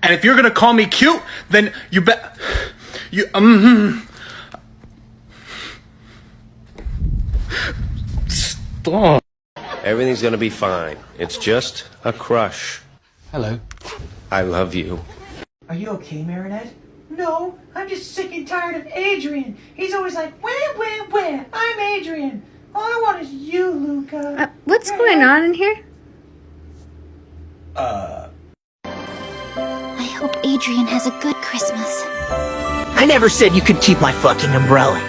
And if you're gonna call me cute, then you bet you Stop. Everything's gonna be fine. It's just a crush. Hello. I love you. Are you okay, Marinette? No, I'm just sick and tired of Adrian. He's always like, where? I'm Adrian. All I want is you, Luca. What's going on in here? I hope Adrian has a good Christmas. I never said you could keep my fucking umbrella.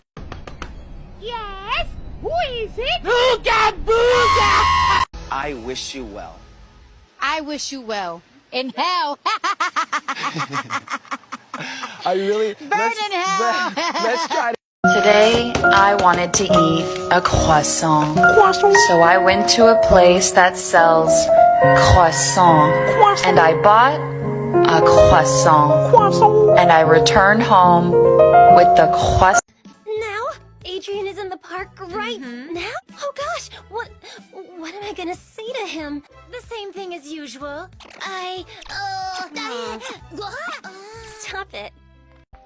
Yes? Who is it? Booga, booga! I wish you well. I wish you well. In hell. I really... Burn in hell. Let's try to... Today, I wanted to eat a croissant. So I went to a place that sells croissant. And I bought a croissant. And I returned home with the croissant. Now, Adrian is in the park right now? Oh gosh, what am I gonna say to him? The same thing as usual. Stop it.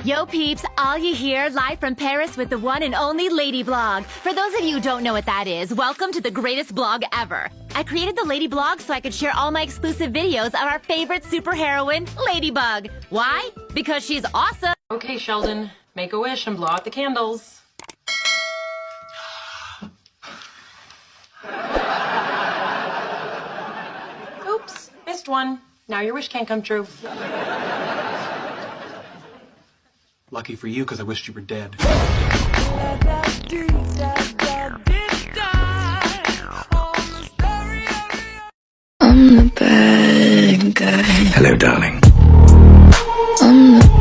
Yo peeps, all you hear live from Paris with the one and only Lady Blog. For those of you who don't know what that is, welcome to the greatest blog ever. I created the Lady Blog so I could share all my exclusive videos of our favorite superheroine, Ladybug. Why? Because she's awesome. Okay, Sheldon, make a wish and blow out the candles. Oops, missed one. Now your wish can't come true. Lucky for you, because I wished you were dead. I'm the bad guy. Hello, darling. I'm the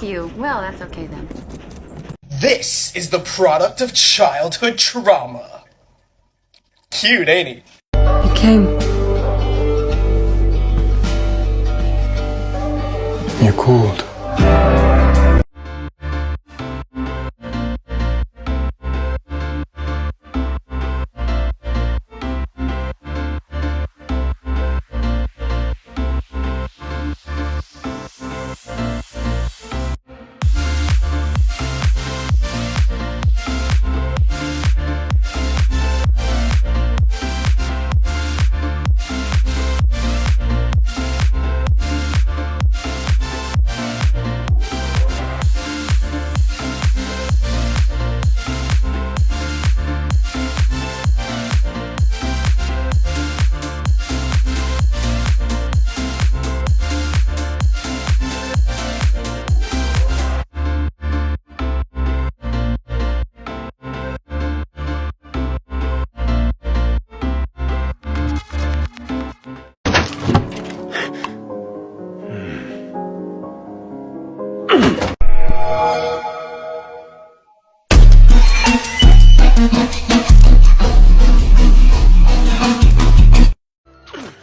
You. Well, that's okay then. This is the product of childhood trauma. Cute, ain't he? You came. You're cooled.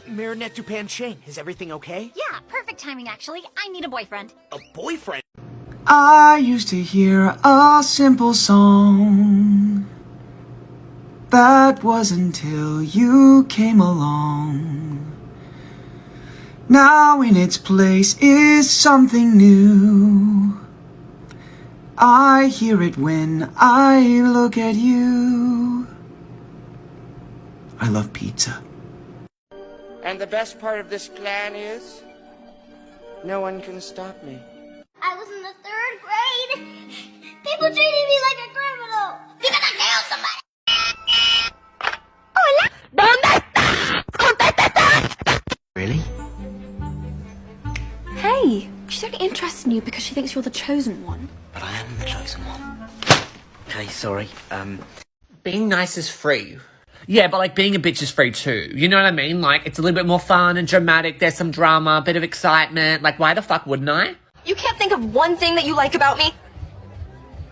Marinette Dupin Chang, is everything okay? Yeah, perfect timing actually. I need a boyfriend. A boyfriend? I used to hear a simple song. That was until you came along. Now in its place is something new. I hear it when I look at you. I love pizza. And the best part of this plan is, no one can stop me. I was in the 3rd grade. People treated me like a criminal because I killed somebody. Hola. ¿Dónde está? ¡Contéstate! Really? Hey, she's only interested in you because she thinks you're the chosen one. But I am the chosen one. Okay, sorry. Being nice is free. Yeah, but like being a bitch is free too. You know what I mean? Like it's a little bit more fun and dramatic. There's some drama, a bit of excitement. Like why the fuck wouldn't I? You can't think of one thing that you like about me?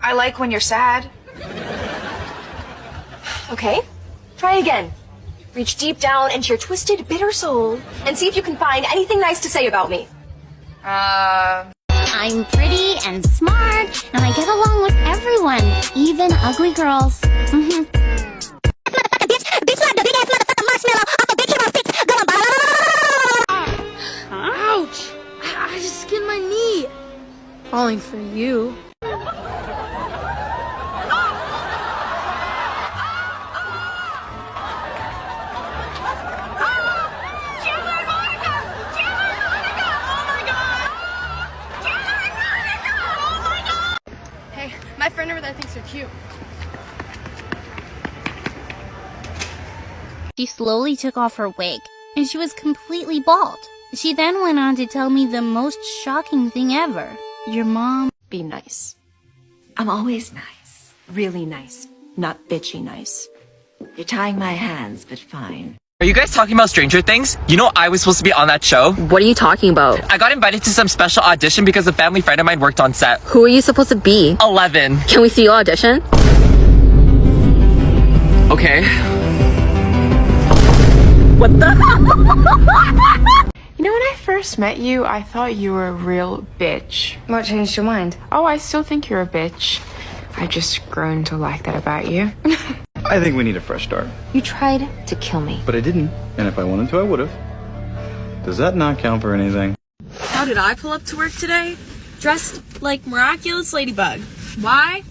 I like when you're sad. Okay, try again. Reach deep down into your twisted, bitter soul and see if you can find anything nice to say about me. I'm pretty and smart, and I get along with everyone, even ugly girls. Ouch! I just skinned my knee. Falling for you. Hey, my friend over there thinks you're cute. She slowly took off her wig, and she was completely bald. She then went on to tell me the most shocking thing ever. Your mom... Be nice. I'm always nice. Really nice. Not bitchy nice. You're tying my hands, but fine. Are you guys talking about Stranger Things? You know I was supposed to be on that show. What are you talking about? I got invited to some special audition because a family friend of mine worked on set. Who are you supposed to be? 11. Can we see your audition? Okay. What the? You know, when I first met you, I thought you were a real bitch. What changed your mind? Oh, I still think you're a bitch. I've just grown to like that about you. I think we need a fresh start. You tried to kill me. But I didn't. And if I wanted to, I would have. Does that not count for anything? How did I pull up to work today? Dressed like Miraculous Ladybug. Why?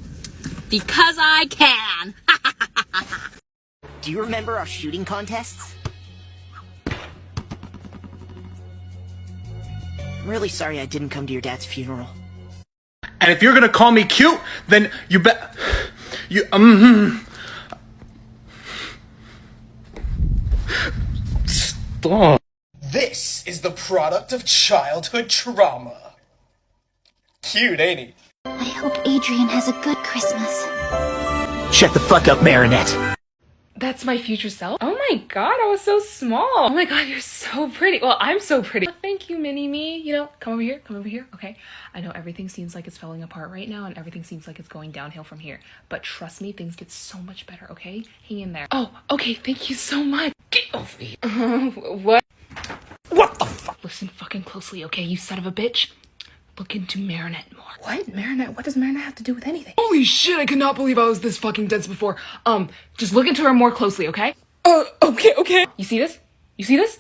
Because I can. Do you remember our shooting contests? I'm really sorry I didn't come to your dad's funeral. And if you're gonna call me cute, then you bet... Stop. This is the product of childhood trauma. Cute, ain't he? I hope Adrian has a good Christmas. Shut the fuck up, Marinette. That's my future self? Oh my god, I was so small. Oh my god, you're so pretty. Well, I'm so pretty. Thank you, mini-me. You know, come over here, okay? I know everything seems like it's falling apart right now and everything seems like it's going downhill from here. But trust me, things get so much better, okay? Hang in there. Oh, okay, thank you so much. Get over here. What? What the fuck? Listen fucking closely, okay, you son of a bitch? Look into Marinette more. What? Marinette? What does Marinette have to do with anything? Holy shit, I could not believe I was this fucking dense before. Just look into her more closely, okay? Okay. You see this? You see this?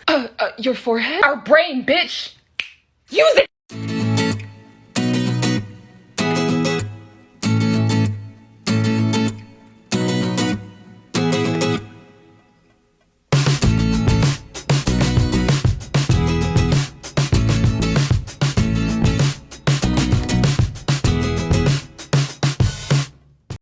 Your forehead? Our brain, bitch! Use it!